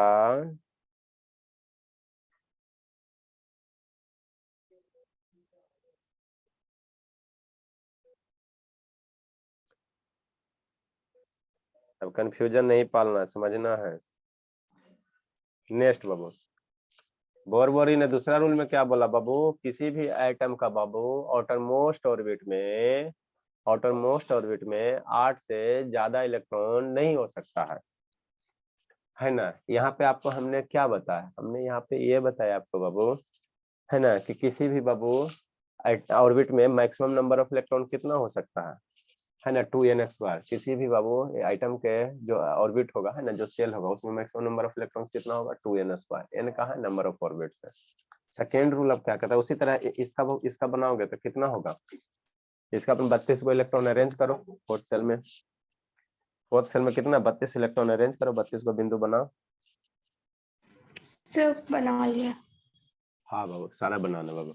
अब कंफ्यूजन नहीं पालना, समझना है। नेक्स्ट बाबू, बोरबोरी ने दूसरा रूल में क्या बोला बाबू, किसी भी एटम का बाबू आउटरमोस्ट ऑर्बिट में 8 से ज्यादा इलेक्ट्रॉन नहीं हो सकता है ना। यहाँ पे आपको हमने क्या बताया, हमने यहाँ पे ये बताया आपको बाबू, है ना, कि किसी भी बाबू ऑर्बिट में मैक्सिमम नंबर ऑफ इलेक्ट्रॉन कितना हो सकता है ना, 2n²। किसी भी बाबू आइटम के जो ऑर्बिट होगा, है ना, जो सेल होगा, उसमें मैक्सिमम नंबर ऑफ इलेक्ट्रॉन्स कितना होगा, 2n²। n का है नंबर ऑफ ऑर्बिट्स है। सेकेंड रूल अब क्या कहता है, उसी तरह इसका बनाओगे तो कितना होगा, इसका अपन 32 को इलेक्ट्रॉन अरेंज करो फोर्थ सेल में, फोर्थ सेल में कितना 32 इलेक्ट्रॉन अरेंज करो, 32 को बिंदु बनाओ। सर बना लिया। हाँ बाबू सारा बनाना बाबू।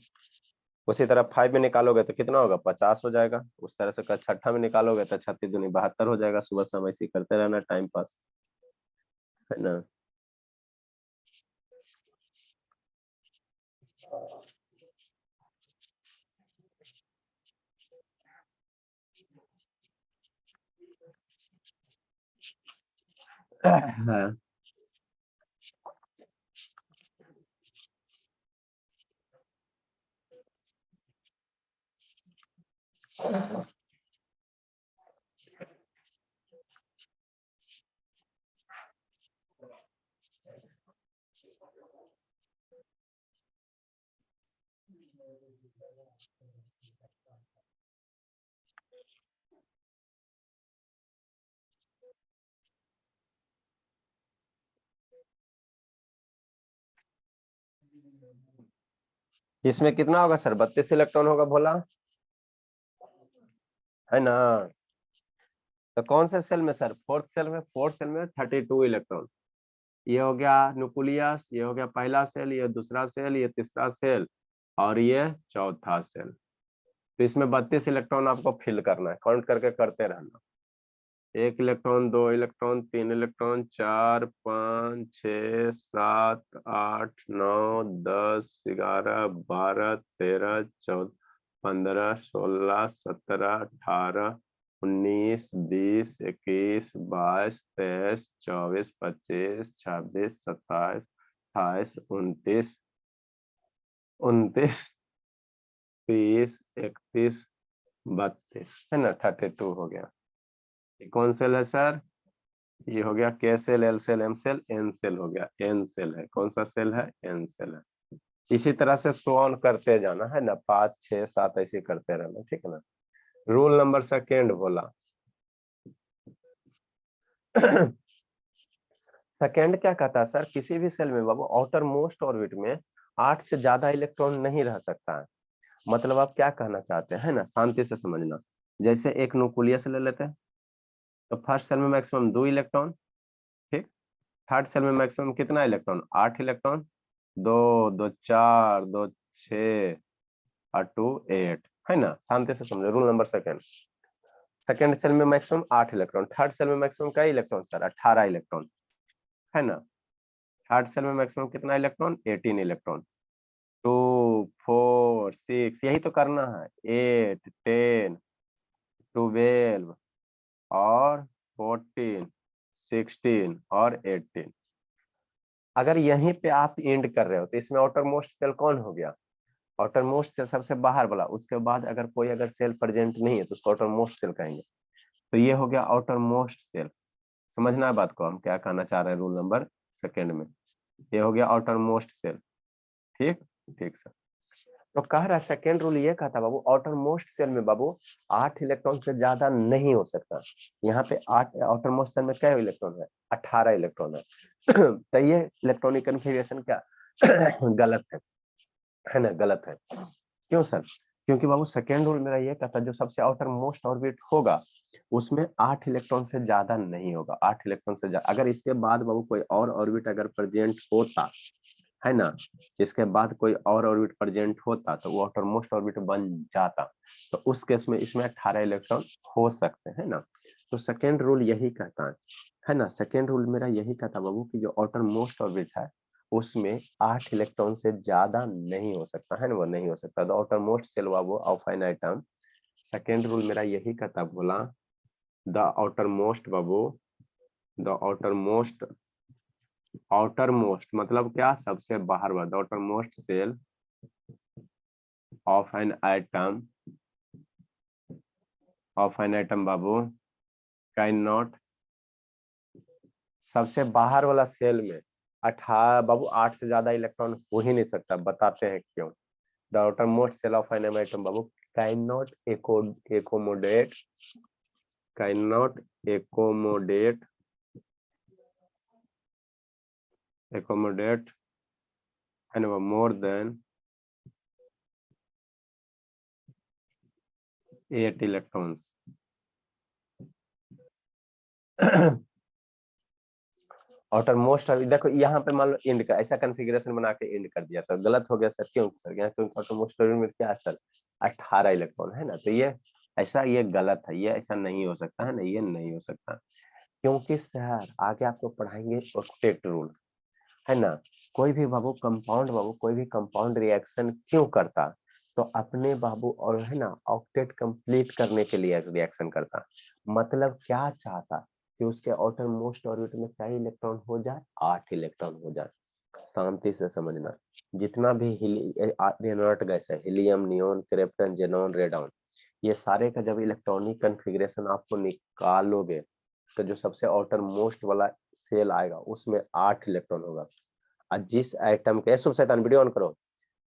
उसी तरह 5 में निकालोगे तो कितना होगा 50 हो जाएगा। उस तरह से छठा में निकालोगे तो 36 दूनी 72 हो जाएगा। सुबह शाम ऐसे ही करते रहना, टाइम पास है ना। हाँ। इसमें कितना होगा सर, 32 इलेक्ट्रॉन होगा भोला, है ना। तो कौन से सेल में सर, फोर्थ सेल में। फोर्थ सेल में 32 इलेक्ट्रॉन। ये हो गया न्यूक्लियस, ये हो गया पहला सेल, ये दूसरा सेल, ये तीसरा सेल और ये चौथा सेल। तो इसमें 32 इलेक्ट्रॉन आपको फिल करना है, काउंट करके करते रहना। 1 इलेक्ट्रॉन, 2 इलेक्ट्रॉन, 3 इलेक्ट्रॉन, 4 5 6 7 8 9 10 11 12 13 14 15 16 17 18 19 20 21 22 23 24 25 26 27 28 29 29 30 31 32 है ना, 32 हो गया। ये कौन सेल है सर, ये हो गया K shell, L shell, M shell, N shell हो गया, एन सेल है। कौन सा सेल है, एन सेल है। इसी तरह से सो ऑन करते जाना है ना, 5 6 7 ऐसे करते रहना, ठीक है ना। रूल नंबर सेकेंड बोला। सेकेंड क्या कहता है सर, किसी भी सेल में बाबू आउटर मोस्ट ऑर्बिट में 8 से ज्यादा इलेक्ट्रॉन नहीं रह सकता है। मतलब आप क्या कहना चाहते हैं ना, शांति से समझना। जैसे एक न्यूक्लियस ले लेते हैं, तो फर्स्ट सेल में मैक्सिमम 2 इलेक्ट्रॉन, ठीक। थर्ड सेल में मैक्सिमम कितना इलेक्ट्रॉन, 8 इलेक्ट्रॉन, 2 2 4 2 6 और 2 8, है ना। शांति से समझो rule number second. Second shell में मैक्सिमम 8 इलेक्ट्रॉन, थर्ड सेल में मैक्सिमम कई इलेक्ट्रॉन सर, 18 इलेक्ट्रॉन, है ना। थर्ड सेल में मैक्सिमम कितना इलेक्ट्रॉन, 18 इलेक्ट्रॉन। 2 4 6 यही तो करना है, 8 10 12 और 14 16 और 18। अगर यहीं पे आप एंड कर रहे हो तो इसमें आउटर मोस्ट सेल कौन हो गया, आउटर मोस्ट सेल सबसे बाहर वाला। उसके बाद अगर कोई अगर सेल प्रेजेंट नहीं है तो उसको आउटर मोस्ट सेल कहेंगे। तो ये हो गया आउटर मोस्ट सेल। समझना है बात को, हम क्या कहना चाह रहे हैं रूल नंबर सेकेंड में। ये हो गया आउटर मोस्ट सेल, ठीक। ठीक सर। तो कह रहा है सेकेंड रूल ये कहता बाबू, आउटर मोस्ट सेल में बाबू 8 इलेक्ट्रॉन से ज्यादा नहीं हो सकता। यहाँ पे 8 आउटर मोस्ट सेल में क्या इलेक्ट्रॉन है, 18 इलेक्ट्रॉन है। तो ये इलेक्ट्रॉनिक कन्फिगरेशन क्या गलत है ना, गलत है। क्यों सर, क्योंकि बाबू सेकेंड रूल मेरा ये कहता है जो सबसे आउटर मोस्ट ऑर्बिट होगा उसमें 8 इलेक्ट्रॉन से ज्यादा नहीं होगा। 8 इलेक्ट्रॉन से ज्यादा, अगर इसके बाद बाबू कोई और ऑर्बिट अगर प्रेजेंट होता है ना, इसके बाद कोई और ऑर्बिट प्रेजेंट होता तो वो आउटर मोस्ट ऑर्बिट बन जाता। तो उस केस में इसमें 18 इलेक्ट्रॉन हो सकते हैं ना। तो सेकेंड रूल यही कहता है ना। सेकेंड रूल मेरा यही कहता बाबू कि जो आउटर मोस्ट ऑर्बिट है उसमें 8 इलेक्ट्रॉन से ज्यादा नहीं हो सकता है ना, वो नहीं हो सकता। द आउटर मोस्ट सेल वो of an atom. Second rule मेरा यही कहता बोला, द आउटर मोस्ट बाबू, the outermost, outermost मतलब क्या, सबसे बाहर वाला। Outermost shell of an atom, of an atom बाबू कैन नॉट, सबसे बाहर वाला सेल में 18 बाबू 8 से ज्यादा इलेक्ट्रॉन हो ही नहीं सकता। बताते हैं क्यों। The outermost shell of an atom बाबू can not accommodate, can not accommodate है ना, more than 8 electrons. Outermost, देखो यहाँ पे मान लो इंड का ऐसा कॉन्फ़िगरेशन बना के इंड कर दिया तो गलत हो गया सर। क्यों सर? यहाँ क्योंकि आउटर मोस्ट में क्या है सर? 18 इलेक्ट्रॉन है ना, तो ये ऐसा, ये गलत है, ये ऐसा नहीं हो सकता है ना, ये नहीं हो सकता। क्योंकि सर आगे आपको पढ़ाएंगे ऑक्टेट रूल, है ना। कोई भी बाबू कंपाउंड, कोई भी कंपाउंड रिएक्शन क्यों करता? तो अपने बाबू और है ना ऑक्टेट कंप्लीट करने के लिए रिएक्शन करता। मतलब क्या चाहता कि उसके आउटर मोस्ट ऑर्बिट में क्या इलेक्ट्रॉन हो जाए? 8 इलेक्ट्रॉन हो जाए। शांति से समझना, जितना भी रेनॉल्ट गैस है, helium, neon, krypton, xenon, radon, ये सारे का जब इलेक्ट्रॉनिक कॉन्फ़िगरेशन आपको निकालोगे तो जो सबसे आउटर मोस्ट वाला सेल आएगा उसमें 8 इलेक्ट्रॉन होगा। और जिस एटम के, शुभ शैतान वीडियो ऑन करो,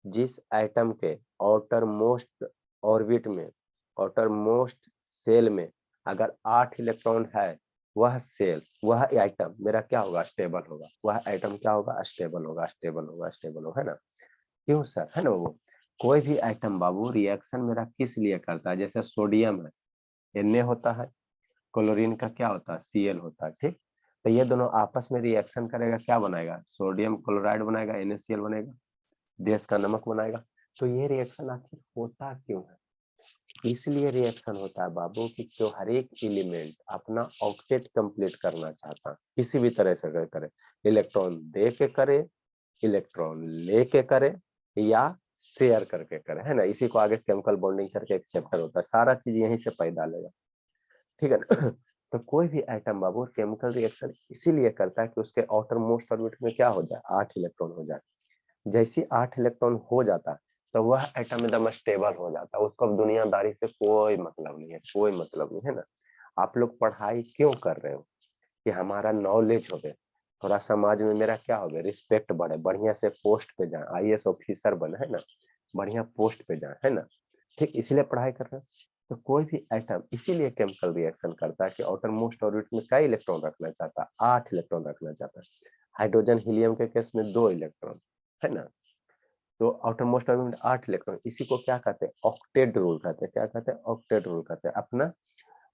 जिस एटम के आउटर मोस्ट ऑर्बिट में, आउटर मोस्ट सेल में अगर 8 इलेक्ट्रॉन है, वह सेल, वह एटम मेरा क्या होगा? स्टेबल होगा। वह एटम क्या होगा? स्टेबल होगा, स्टेबल होगा, स्टेबल होगा, है ना। क्यों सर? है ना बाबू। कोई भी एटम बाबू रिएक्शन मेरा किस लिए करता है? जैसे सोडियम है, Na होता है, क्लोरीन का क्या होता है? Cl होता है, ठीक। तो ये दोनों आपस में रिएक्शन करेगा, क्या बनाएगा? सोडियम क्लोराइड बनाएगा, NaCl बनेगा, देश का नमक बनाएगा। तो ये रिएक्शन आखिर होता क्यों है? इसलिए रिएक्शन होता है बाबू कि जो हर एक एलिमेंट अपना ऑक्टेट कंप्लीट करना चाहता, किसी भी तरह से करे, इलेक्ट्रॉन दे के करे, इलेक्ट्रॉन लेके करे, या शेयर करके करे, है ना। इसी को आगे केमिकल बॉन्डिंग करके एक चैप्टर होता है, सारा चीज यहीं से पैदा लेगा, ठीक है ना। तो कोई भी एटम बाबू केमिकल रिएक्शन इसीलिए करता है कि उसके आउटर मोस्ट ऑर्बिट में क्या हो जाए? 8 इलेक्ट्रॉन हो जाए। जैसे 8 इलेक्ट्रॉन हो जाता है तो वह एटम एकदम स्टेबल हो जाता है, उसको अब दुनियादारी से कोई मतलब नहीं है, कोई मतलब नहीं है ना। आप लोग पढ़ाई क्यों कर रहे हो? कि हमारा नॉलेज हो गए, थोड़ा समाज में मेरा क्या हो गया? रिस्पेक्ट बढ़े, बढ़िया से पोस्ट पे जाए, IAS ऑफिसर बने, है ना, बढ़िया पोस्ट पे जाए, है ना, ठीक। इसलिए पढ़ाई कर रहे हैं। तो कोई भी एटम इसीलिए केमिकल रिएक्शन करता है कि आउटर मोस्ट ऑर्बिट में क्या इलेक्ट्रॉन रखना चाहता है? 8 इलेक्ट्रॉन रखना चाहता है। हाइड्रोजन हीलियम के केस में 2 इलेक्ट्रॉन, है ना। तो आउटर मोस्ट ऑर्बिट में 8 इलेक्ट्रॉन, इसी को क्या कहते हैं? ऑक्टेट रूल कहते हैं। क्या कहते हैं? ऑक्टेट रूल कहते हैं। अपना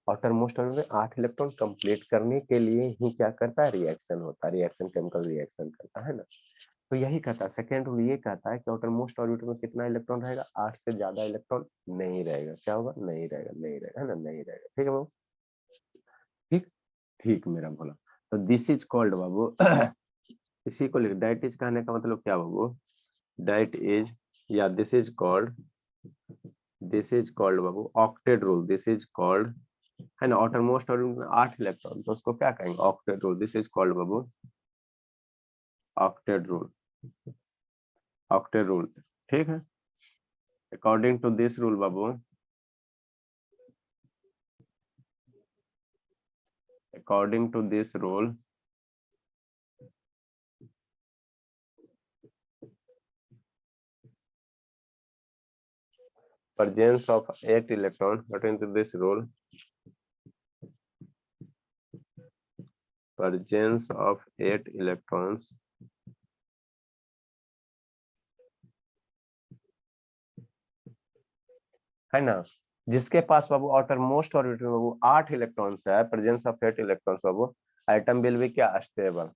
आउटर मोस्ट ऑर्बिट में 8 इलेक्ट्रॉन कंप्लीट करने के लिए ही क्या करता है? रिएक्शन होता है, रिएक्शन केमिकल रिएक्शन करता है ना। तो यही कहता है, सेकेंड रूल ये कहता है कि आउटर मोस्ट ऑर्बिट में कितना इलेक्ट्रॉन रहेगा? 8 से ज्यादा इलेक्ट्रॉन नहीं रहेगा। क्या होगा? नहीं रहेगा, नहीं रहेगा, है ना, नहीं रहेगा, ठीक है बाबू, ठीक। ठीक मेरा बोला। तो दिस इज कॉल्ड बाबू इसी को लिख, दैट इज कहने का मतलब क्या बाबू? दैट इज, या दिस इज कॉल्ड बाबू octet rule. This is called, है ना, आउटर मोस्ट ऑर्बिट में 8 इलेक्ट्रॉन, तो उसको क्या कहेंगे? Octet rule. This is called बाबू ऑक्टेट रूल, ऑक्टेट रूल, ठीक है। अकॉर्डिंग टू दिस रूल बाबू, according to this rule, presence of 8 electron, according to this rule, presence of 8 electrons है ना, जिसके पास बाबू आउटर मोस्ट ऑर्बिट में बाबू 8 इलेक्ट्रॉन्स है, presence of 8 electrons Babu, atom will be क्या? Stable.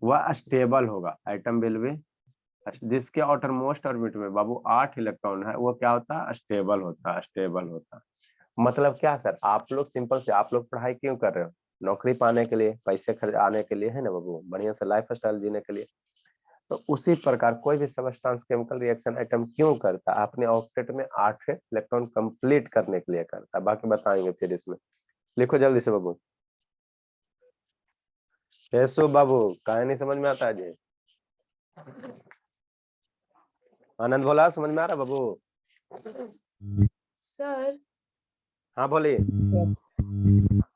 वह स्टेबल होगा, atom will be, जिसके आउटर मोस्ट ऑर्बिट में बाबू 8 इलेक्ट्रॉन है, वो क्या होता है? स्टेबल होता है, स्टेबल होता है। मतलब क्या सर? आप लोग सिंपल से, आप लोग पढ़ाई क्यों कर रहे हो? नौकरी पाने के लिए, पैसे खर्च आने के लिए, है ना बाबू, बढ़िया से लाइफ स्टाइल जीने के लिए। तो उसी प्रकार कोई भी सबस्टांस केमिकल रिएक्शन आइटम क्यों करता है? अपने ऑक्टेट में 8 इलेक्ट्रॉन कंप्लीट करने के लिए करता है। बाकी बताएंगे फिर इसमें। लिखो जल्दी से बाबू। कैसो बाबू, कहानी नहीं समझ में आता है जी? आनंद भोला, समझ में आ रहा बाबू? सर हाँ बोलिए।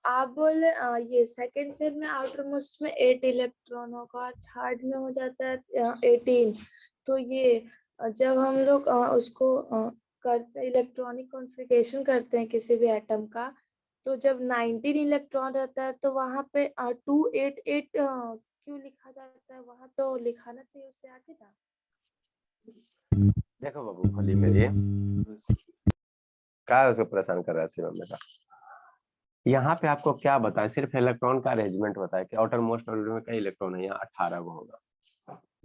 आप बोले ये सेकंड सेल में आउटर मोस्ट में 8 इलेक्ट्रॉन होगा, थर्ड में हो जाता है 18। तो ये जब हम लोग उसको करते इलेक्ट्रॉनिक कॉन्फ़िगरेशन करते हैं किसी भी एटम का, तो जब 19 इलेक्ट्रॉन रहता है तो वहां पे 288 क्यों लिखा जाता है? वहां तो लिखाना चाहिए उससे आगे ना। देखो बाबू, खाली मेरी क्या उसको परेशान कर रहा है शिवम बेटा? यहाँ पे आपको क्या बताएं, सिर्फ इलेक्ट्रॉन का अरेंजमेंट बताया कि आउटर मोस्ट ऑर्बिट में कई इलेक्ट्रॉन है, यहाँ 18 को होगा।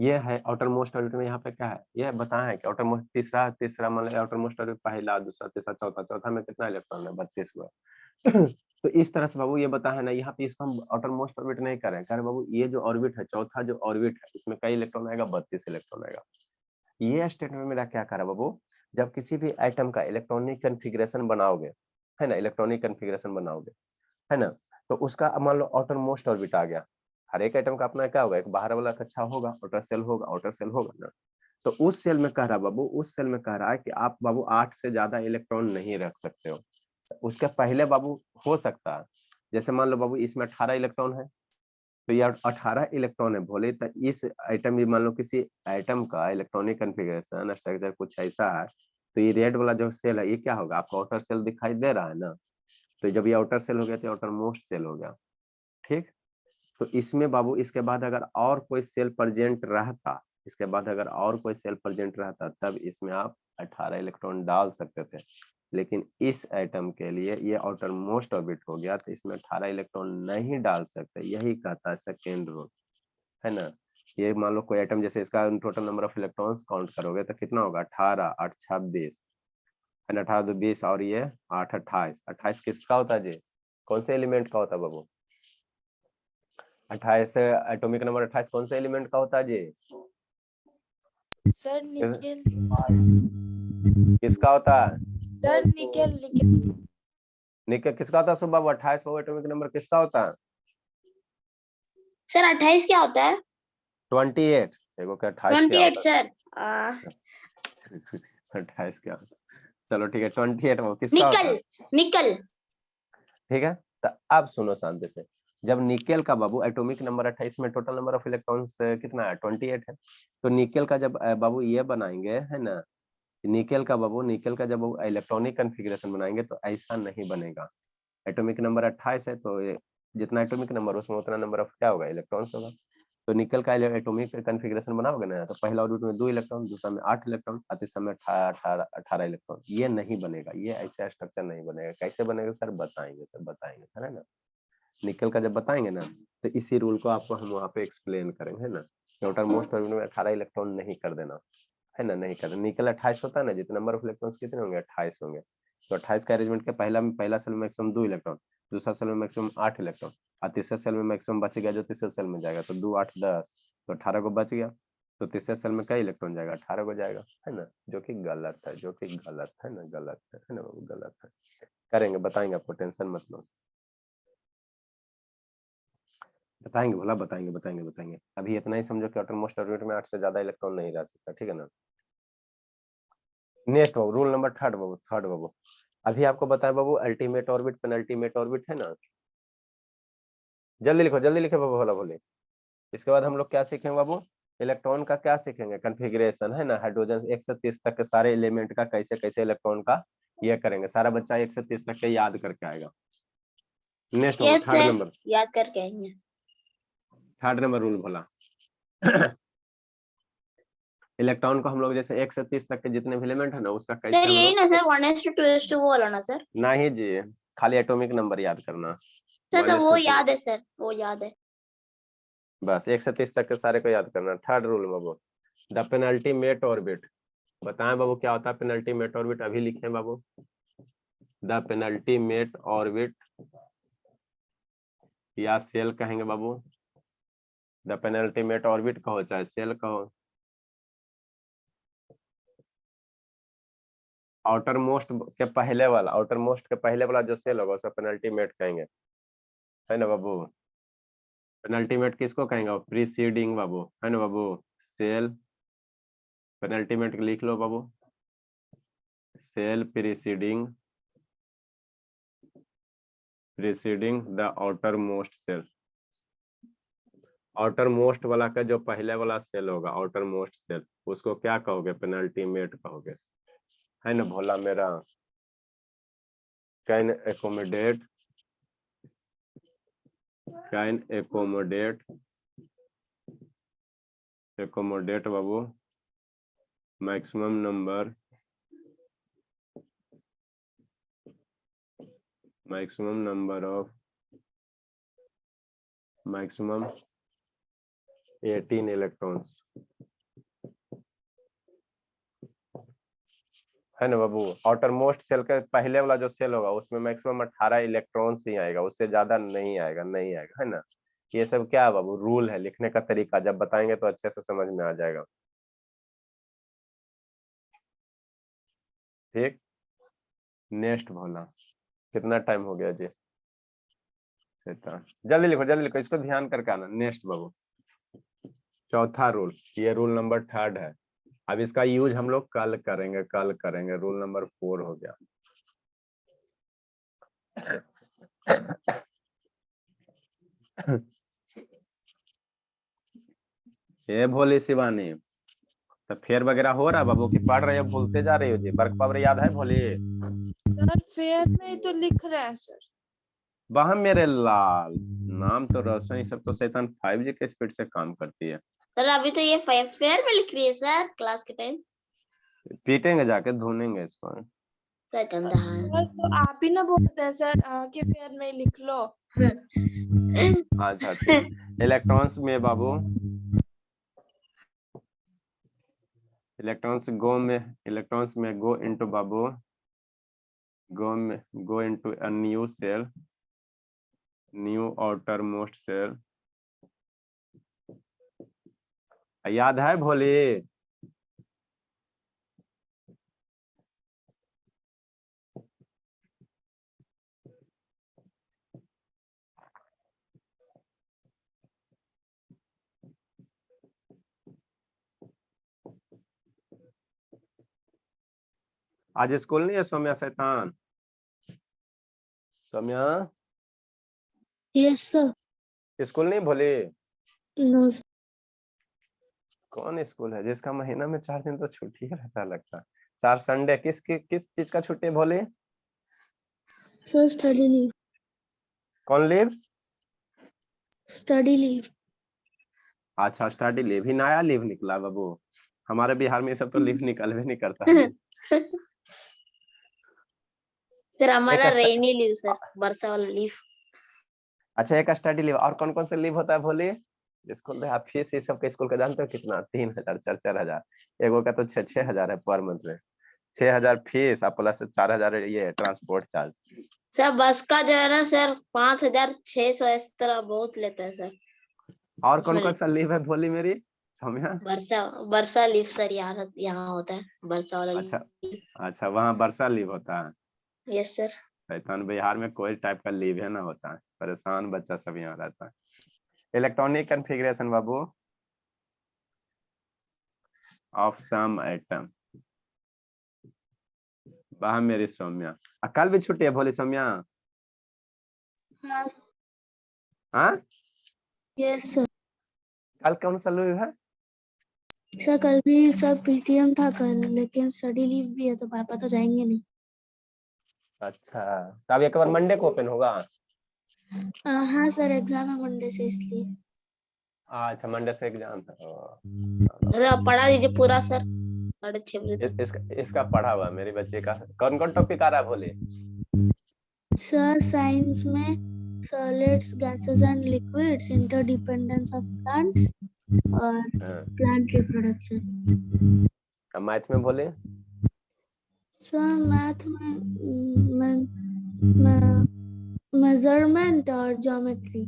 ये है आउटर मोस्ट ऑर्बिट में, यहाँ पे क्या है ये बताया है कि आउटर मोस्ट तीसरा तीसरा मतलब आउटर मोस्ट ऑर्बिट पहला दूसरा तीसरा चौथा, चौथा में कितना इलेक्ट्रॉन है 32 को। तो इस तरह से बाबू ये बताया है ना, यहाँ पे इसको हम आउटर मोस्ट ऑर्बिट नहीं कर रहे हैं, बाबू ये जो ऑर्बिट है चौथा जो ऑर्बिट है इसमें कई इलेक्ट्रॉन आएगा, 32 इलेक्ट्रॉन आएगा। ये स्टेटमेंट मेरा क्या कर रहा है बाबू, जब किसी भी आइटम का इलेक्ट्रॉनिक कन्फिग्रेशन बनाओगे है ना, इलेक्ट्रॉनिक कन्फिग्रेशन बनाओगे है ना, तो उसका मान लो आउटर मोस्ट ऑर्बिट आ गया। हर एक आइटम का अपना क्या होगा, एक बाहर वाला कक्षा होगा, आउटर सेल होगा, आउटर सेल होगा ना। तो उस सेल में कह रहा बाबू, उस सेल में कह रहा है कि आप बाबू 8 से ज्यादा इलेक्ट्रॉन नहीं रख सकते हो। उसके पहले बाबू हो सकता है, जैसे मान लो बाबू इसमें 18 इलेक्ट्रॉन है, तो ये 18 इलेक्ट्रॉन है बोले तो इस आइटम में मान लो किसी आइटम का इलेक्ट्रॉनिक कन्फिग्रेशन स्ट्रक्चर कुछ ऐसा है, तो ये रेड वाला जो सेल है ये क्या होगा, आपको आउटर सेल दिखाई दे रहा है ना, तो जब ये आउटर सेल हो गया तो आउटर मोस्ट सेल हो गया। ठीक, तो इसमें बाबू इसके बाद अगर और कोई सेल प्रेजेंट रहता, इसके बाद अगर और कोई सेल प्रेजेंट रहता तब इसमें आप 18 इलेक्ट्रॉन डाल सकते थे, लेकिन इस एटम के लिए ये आउटर मोस्ट ऑर्बिट हो गया तो इसमें 18 इलेक्ट्रॉन नहीं डाल सकते, यही कहता है सेकेंड रूल है ना। ये मान लो कोई एटम जैसे इसका total number of electrons count करोगे तो कितना होगा, 18 8 26 है ना, 18 2 20 और ये 8 28, 28 किसका होता है जी, कौन से एलिमेंट का होता है बाबू, 28 एटॉमिक नंबर 28 कौन से एलिमेंट का होता है जी, सर निकेल, किसका होता है, सर निकेल निकेल निकल किसका होता है सुबह, 28 बाबू एटॉमिक नंबर किसका होता है, सर 28 क्या होता है? 28 देखो क्या 28 क्या 28 होता सर। है 28 क्या होता है, चलो ठीक है 28 वो किसका होता निकल है, निकल। ठीक है। तो अब सुनो शांति से, जब निकेल का बाबू एटॉमिक नंबर 28 में टोटल नंबर ऑफ इलेक्ट्रॉन्स कितना है 28 है, तो निकेल का जब बाबू ये बनाएंगे है ना, निकेल का बाबू निकेल का जब इलेक्ट्रॉनिक कन्फिग्रेशन बनाएंगे तो ऐसा नहीं बनेगा। एटॉमिक नंबर 28 है तो ये जितना एटॉमिक नंबर उसमें उतना नंबर ऑफ क्या होगा, इलेक्ट्रॉन्स होगा। तो निकल का एटॉमिक कन्फिग्रेशन बनाओगे ना, तो पहला ऑर्बिट में 2 इलेक्ट्रॉन, दूसरा में 8 इलेक्ट्रॉन और तीसरा में 18 इलेक्ट्रॉन, ये नहीं बनेगा, ये ऐसा स्ट्रक्चर नहीं बनेगा। कैसे बनेगा सर, बताएंगे सर, बताएंगे सर है ना, निकल का जब बताएंगे ना तो इसी रूल को आपको हम वहाँ पे एक्सप्लेन करेंगे है ना। आउटर मोस्ट ऑर्बिट में 18 इलेक्ट्रॉन नहीं कर देना है ना, नहीं कर देना। निकल 28 होता है ना, जितने नंबर ऑफ इलेक्ट्रॉन्स कितने होंगे 28 होंगे, तो 28 का अरेंजमेंट के पहला सेल में मैक्सिमम 2 इलेक्ट्रॉन, दूसरा सेल में मैक्सिमम 8 इलेक्ट्रॉन और तीसरे सेल में मैक्सिमम बच गया जो तीसरे सेल में जाएगा, तो 2 8 10 तो 18 को बच गया, तो तीसरे सेल में कई इलेक्ट्रॉन जाएगा, 18 को जाएगा है ना, जो कि गलत है, जो कि गलत है ना, गलत है ना, गलत है। करेंगे बताएंगे आपको, टेंशन मत लो, बताएंगे भला, बताएंगे बताएंगे बताएंगे। अभी इतना ही समझो कि आउटर मोस्ट ऑर्बिट में 8 से ज्यादा इलेक्ट्रॉन नहीं रह सकता, ठीक है ना। नेक्स्ट बाबू रूल नंबर थर्ड बाबू अभी आपको बताया बाबू, अल्टीमेट ऑर्बिट पेनल्टीमेट ऑर्बिट है ना, जल्दी लिखो बाबू, भला भोले। इसके बाद हम लोग क्या सीखेंगे बाबू, इलेक्ट्रॉन का क्या सीखेंगे, कन्फिग्रेशन है ना, हाइड्रोजन 1 से 30 तक के सारे एलिमेंट का कैसे कैसे इलेक्ट्रॉन का ये करेंगे, सारा बच्चा 1 से 30 तक के याद करके आएगा। नेक्स्ट बाबू यस थर्ड सर, नंबर, याद करके आएंगे। थर्ड नंबर रूल बोला इलेक्ट्रॉन को हम लोग जैसे 1 से 30 तक के जितने भी एलिमेंट है ना उसका कैसे सर हम यही लोग, ना सर, 1:2:2 वो वाला ना सर। नहीं जी, खाली एटॉमिक नंबर याद करना, सर तो 1 वो to 2 याद है सर, वो याद है। बस 1 से 30 तक के सारे को याद करना। Third rule Babu, the penultimate orbit, बताएं बाबू क्या होता है पेनल्टीमेट ऑर्बिट, अभी लिखें बाबू, द पेनल्टीमेट ऑर्बिट या सेल कहेंगे बाबू, द पेनल्टीमेट ऑर्बिट कहो चाहे सेल कहो, आउटर मोस्ट के पहले वाला, आउटर मोस्ट के पहले वाला जो सेल होगा उसे पेनल्टीमेट कहेंगे है ना बाबू। पेनल्टीमेट किसको कहेंगे, प्रीसीडिंग बाबू है ना बाबू, सेल पेनल्टीमेट लिख लो बाबू, shell preceding the outermost shell, outermost वाला का जो पहले वाला सेल होगा आउटर मोस्ट सेल उसको क्या कहोगे, पेनल्टीमेट कहोगे है ना भोला मेरा। Can accommodate Babu maximum number maximum number of 18 electrons, है ना बाबू। आउटर मोस्ट सेल का पहले वाला जो सेल होगा उसमें मैक्सिमम 18 इलेक्ट्रॉन्स ही आएगा, उससे ज्यादा नहीं आएगा, नहीं आएगा, है ना। ये सब क्या है बाबू, रूल है, लिखने का तरीका, जब बताएंगे तो अच्छे से समझ में आ जाएगा। ठीक, नेक्स्ट भोला, कितना टाइम हो गया जी? जल्दी लिखो, जल्दी लिखो, इसको ध्यान करके आना। नेक्स्ट बाबू, चौथा रूल, ये रूल नंबर 3 है। अब इसका यूज हम लोग कल करेंगे, कल करेंगे। रूल नंबर 4 हो गया। ये भोली शिवानी, तो फेयर वगैरह हो रहा है बाबू की पढ़ रहे हो, भूलते जा रही हो जी? वर्क पावर याद है भोली? सर फेयर में तो लिख रहे हैं सर। वह मेरे लाल, नाम तो रोशन, ये सब तो शैतान 5G के स्पीड से काम करती है। सर अभी तो ये फेयर में लिख रही है सर, क्लास के टाइम। पीटेंगे जाके, धुनेंगे इसको। सर गंदा है। सर तो आप ही ना बोलते हैं सर कि फेयर में लिख लो। अच्छा ठीक। इलेक्ट्रॉन्स में बाबू, इलेक्ट्रॉन्स में go into Babu, go into a new cell, new outermost cell। याद है भोली? आज स्कूल नहीं है सौम्या शैतान? Saumya yes sir. स्कूल नहीं भोली? नो कौन स्कूल है जिसका महीना में 4 दिन तो छुट्टी रहता लगता? 4 संडे, किस चीज का छुट्टी भोली? Sir study leave. कौन लीव? Study leave. अच्छा स्टडी लीव, ही नया लीव निकला बाबू। हमारे बिहार में ये सब तो लीव निकल भी नहीं करता है। सर हमारा एक रेनी लीव सर, वर्षा वाला लीव। अच्छा एक स्टडी लीव, और कौन कौन से लीव होता है भोली? स्कूल आप फीस ये सब के स्कूल का जानते हो कितना? 3,000, 4,000। एगो का तो 6,000 है पर मंथ में। 6,000 फीस और प्लस 4,000 ये ट्रांसपोर्ट चार्ज। सर बस का जो है ना सर 5,600 इस तरह बहुत लेता है सर। और कौन उसमें कौन सा लीव है भोली मेरी सौम्या? वर्षा लीव सर यहाँ होता है, वर्षा वाला अच्छा लीव। अच्छा, वहाँ वर्षा लीव होता है। Yes sir. शैतान बिहार में कोई टाइप का लीव है ना होता है, परेशान बच्चा सब यहाँ रहता है। इलेक्ट्रॉनिक कॉन्फ़िगरेशन बाबू ऑफ सम आइटम, वह मेरी सौम्या। कल भी छुट्टी है भोली सौम्या? हाँ यस सर। कल कौन सा लीव है? सर कल भी सब पीटीएम था कल, लेकिन स्टडी लीव भी है तो पापा तो जाएंगे नहीं। अच्छा तो अब एक बार मंडे को ओपन होगा? हाँ सर एग्जाम है मंडे से इसलिए। अच्छा मंडे से एग्जाम है। सर आप पढ़ा दीजिए पूरा सर, 6:30 बजे तक। इसका पढ़ा हुआ मेरी बच्चे का। कौन कौन टॉपिक आ रहा है भोले? सर साइंस में solids, gases and liquids, interdependence of plants और प्लांट रिप्रोडक्शन। मैथ में भोले? सर मैथ में मेजरमेंट और ज्योमेट्री।